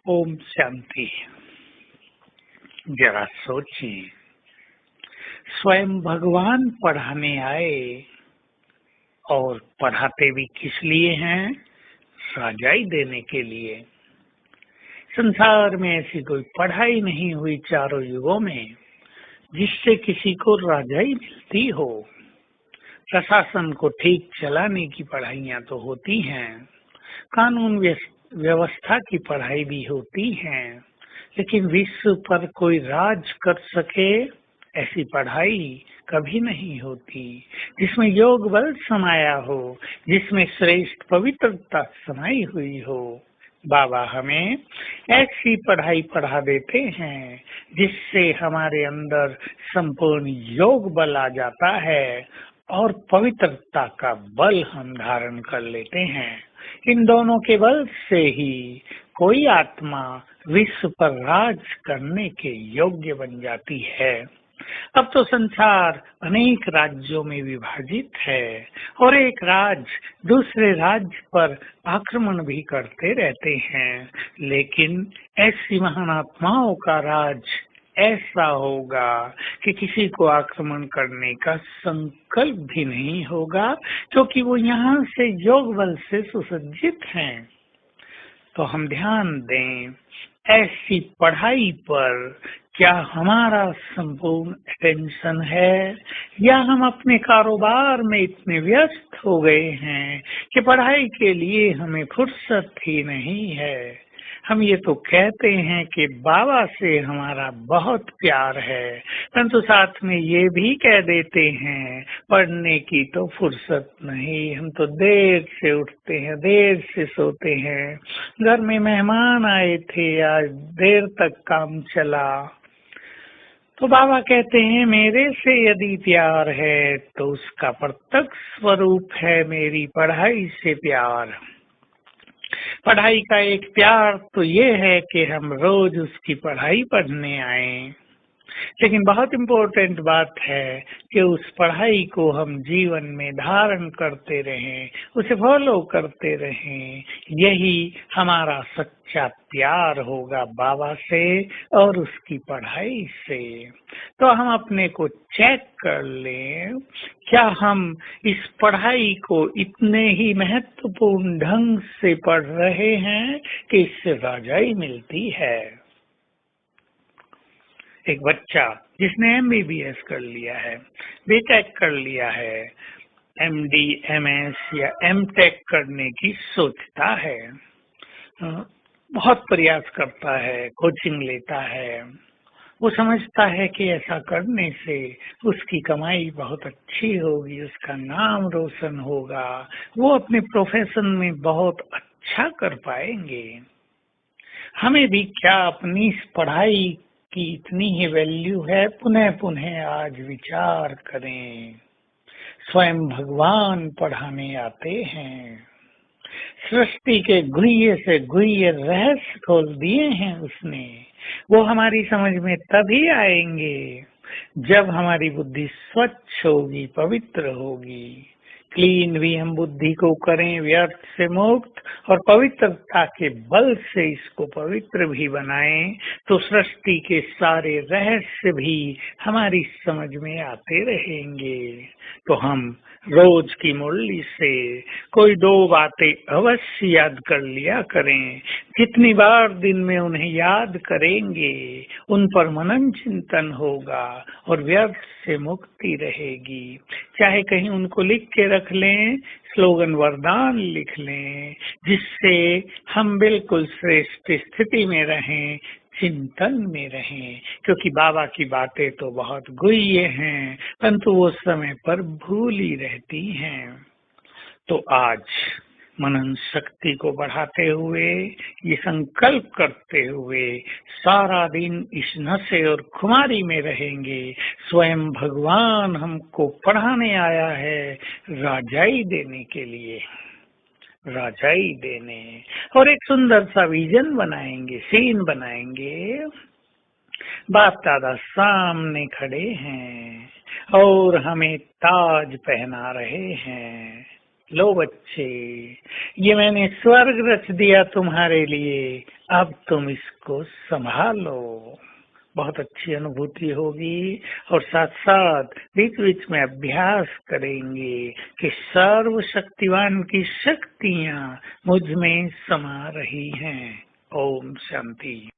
ओम शांति। जरा सोचिए, स्वयं भगवान पढ़ाने आए और पढ़ाते भी किस लिए हैं? सजाई देने के लिए। संसार में ऐसी कोई पढ़ाई नहीं हुई चारों युगों में जिससे किसी को राजाई मिलती हो। प्रशासन को ठीक चलाने की पढ़ाइयाँ तो होती हैं, कानून व्यवस्था की पढ़ाई भी होती है, लेकिन विश्व पर कोई राज कर सके ऐसी पढ़ाई कभी नहीं होती, जिसमें योग बल समाया हो, जिसमें श्रेष्ठ पवित्रता समाई हुई हो। बाबा हमें ऐसी पढ़ाई पढ़ा देते हैं जिससे हमारे अंदर संपूर्ण योग बल आ जाता है और पवित्रता का बल हम धारण कर लेते हैं। इन दोनों के बल से ही कोई आत्मा विश्व पर राज करने के योग्य बन जाती है। अब तो संसार अनेक राज्यों में विभाजित है और एक राज्य दूसरे राज्य पर आक्रमण भी करते रहते हैं, लेकिन ऐसी महान आत्माओं का राज ऐसा होगा कि किसी को आक्रमण करने का संकल्प भी नहीं होगा, क्योंकि वो यहाँ से योग बल से सुसज्जित हैं। तो हम ध्यान दें ऐसी पढ़ाई पर। क्या हमारा संपूर्ण अटेंशन है, या हम अपने कारोबार में इतने व्यस्त हो गए हैं कि पढ़ाई के लिए हमें फुर्सत ही नहीं है। हम ये तो कहते हैं कि बाबा से हमारा बहुत प्यार है, परंतु साथ में ये भी कह देते हैं पढ़ने की तो फुर्सत नहीं, हम तो देर से उठते हैं, देर से सोते हैं। घर में मेहमान आए थे, आज देर तक काम चला। तो बाबा कहते हैं मेरे से यदि प्यार है तो उसका प्रत्यक्ष स्वरूप है मेरी पढ़ाई से प्यार। पढ़ाई का एक प्यार तो ये है कि हम रोज उसकी पढ़ाई पढ़ने आए, लेकिन बहुत इम्पोर्टेंट बात है कि उस पढ़ाई को हम जीवन में धारण करते रहें, उसे फॉलो करते रहें। यही हमारा सच्चा प्यार होगा बाबा से और उसकी पढ़ाई से। तो हम अपने को चेक कर लें, क्या हम इस पढ़ाई को इतने ही महत्वपूर्ण ढंग से पढ़ रहे हैं कि इससे राजाई मिलती है। एक बच्चा जिसने MBBS कर लिया है, BTech कर लिया है, MD, MS या MTech करने की सोचता है, बहुत प्रयास करता है, कोचिंग लेता है। वो समझता है कि ऐसा करने से उसकी कमाई बहुत अच्छी होगी, उसका नाम रोशन होगा, वो अपने प्रोफेशन में बहुत अच्छा कर पाएंगे। हमें भी क्या अपनी इस पढ़ाई की इतनी ही वैल्यू है? पुनः पुनः आज विचार करें। स्वयं भगवान पढ़ाने आते हैं, सृष्टि के गुह्य से गुह्य रहस्य खोल दिए हैं उसने। वो हमारी समझ में तभी आएंगे जब हमारी बुद्धि स्वच्छ होगी, पवित्र होगी। क्लीन भी हम बुद्धि को करें, व्यर्थ से मुक्त, और पवित्रता के बल से इसको पवित्र भी बनाएं, तो सृष्टि के सारे रहस्य भी हमारी समझ में आते रहेंगे। तो हम रोज की मुरली से कोई 2 बातें अवश्य याद कर लिया करें। जितनी बार दिन में उन्हें याद करेंगे, उन पर मनन चिंतन होगा और व्यर्थ से मुक्ति रहेगी। चाहे कहीं उनको लिख के रख लें, स्लोगन वरदान लिख लें, जिससे हम बिल्कुल श्रेष्ठ स्थिति में रहें, चिंतन में रहें। क्योंकि बाबा की बातें तो बहुत गुह्य हैं, परंतु वो समय पर भूली रहती हैं। तो आज मनन शक्ति को बढ़ाते हुए, ये संकल्प करते हुए सारा दिन इस नशे और खुमारी में रहेंगे। स्वयं भगवान हमको पढ़ाने आया है राजाई देने के लिए, राजाई देने। और एक सुंदर सा विजन बनाएंगे, सीन बनाएंगे। बाप दादा सामने खड़े हैं और हमें ताज पहना रहे हैं। लो बच्चे, ये मैंने स्वर्ग रच दिया तुम्हारे लिए, अब तुम इसको संभालो। बहुत अच्छी अनुभूति होगी और साथ साथ बीच बीच में अभ्यास करेंगे कि सर्वशक्तिवान की शक्तियां मुझ में समा रही हैं। ओम शांति।